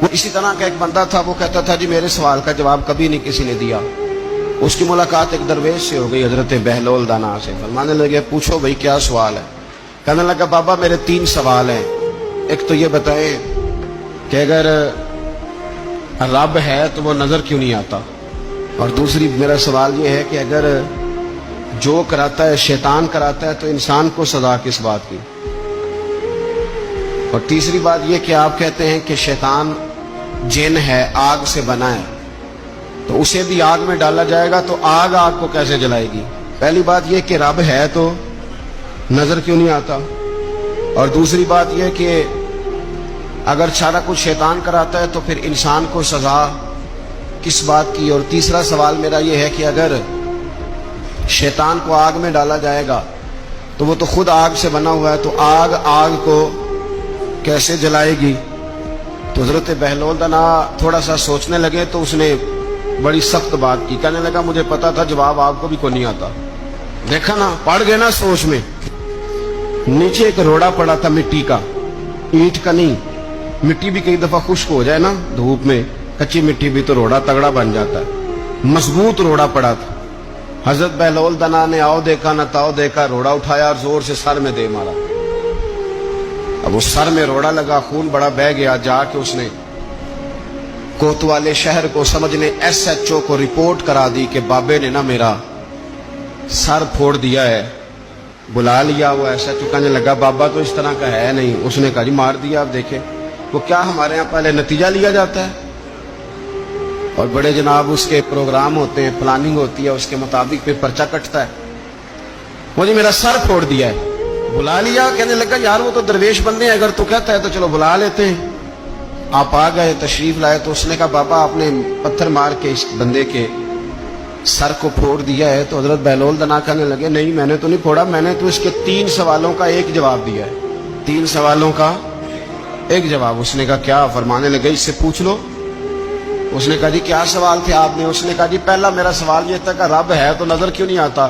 اسی طرح کا ایک بندہ تھا، وہ کہتا تھا جی میرے سوال کا جواب کبھی نہیں کسی نے دیا۔ اس کی ملاقات ایک درویش سے ہو گئی، حضرت بہلول دانا سے۔ فرمانے لگے پوچھو بھائی کیا سوال ہے؟ کہنے لگا بابا میرے 3 سوال ہیں۔ ایک تو یہ بتائیں کہ اگر رب ہے تو وہ نظر کیوں نہیں آتا؟ اور دوسری میرا سوال یہ ہے کہ اگر جو کراتا ہے شیطان کراتا ہے تو انسان کو سزا کس بات کی؟ اور تیسری بات یہ کہ آپ کہتے ہیں کہ شیطان جن ہے، آگ سے بنا ہے، تو اسے بھی آگ میں ڈالا جائے گا تو آگ آگ کو کیسے جلائے گی؟ پہلی بات یہ کہ رب ہے تو نظر کیوں نہیں آتا؟ اور دوسری بات یہ کہ اگر سارا کچھ شیطان کراتا ہے تو پھر انسان کو سزا کس بات کی؟ اور تیسرا سوال میرا یہ ہے کہ اگر شیطان کو آگ میں ڈالا جائے گا تو وہ تو خود آگ سے بنا ہوا ہے، تو آگ آگ کو کیسے جلائے گی؟ تو حضرت بہلول دانا تھوڑا سا سوچنے لگے تو اس نے بڑی سخت بات کی۔ کہنے لگا مجھے پتا تھا جواب آپ کو بھی کوئی نہیں آتا۔ دیکھا نا، پڑ گئے نا سوچ میں۔ نیچے ایک روڑا پڑا تھا مٹی کا، اینٹ کا نہیں۔ مٹی بھی کئی دفعہ خشک ہو جائے نا دھوپ میں، کچی مٹی بھی تو روڑا تگڑا بن جاتا ہے۔ مضبوط روڑا پڑا تھا۔ حضرت بہلول دانا نے آؤ دیکھا نہ تاؤ دیکھا، روڑا اٹھایا اور زور سے سر میں دے مارا۔ اب اس سر میں روڑا لگا، خون بڑا بہہ گیا۔ جا کے اس نے کوتوالے شہر کو سمجھنے SHO کو رپورٹ کرا دی کہ بابے نے نا میرا سر پھوڑ دیا ہے۔ بلا لیا وہ SHO، کہنے لگا بابا تو اس طرح کا ہے نہیں۔ اس نے کہا جی مار دیا۔ آپ دیکھیں وہ کیا ہمارے ہاں پہلے نتیجہ لیا جاتا ہے، اور بڑے جناب اس کے پروگرام ہوتے ہیں، پلاننگ ہوتی ہے، اس کے مطابق پھر پرچہ کٹتا ہے۔ وہ جی میرا سر پھوڑ دیا ہے۔ بلا لیا، کہنے لگا یار وہ تو درویش بندے ہیں، اگر تو کہتا ہے تو چلو بلا لیتے ہیں۔ آپ آ گئے، تشریف لائے، تو اس نے کہا بابا آپ نے پتھر مار کے اس بندے کے سر کو پھوڑ دیا ہے۔ تو حضرت بہلول دانا کہنے لگے نہیں میں نے تو نہیں پھوڑا، میں نے تو اس کے 3 سوالوں کا ایک جواب دیا ہے۔ 3 سوالوں کا ایک جواب۔ اس نے کہا کیا؟ فرمانے لگے اس سے پوچھ لو۔ اس نے کہا جی کیا سوال تھے آپ نے؟ اس نے کہا جی پہلا میرا سوال یہ تھا کہ رب ہے تو نظر کیوں نہیں آتا؟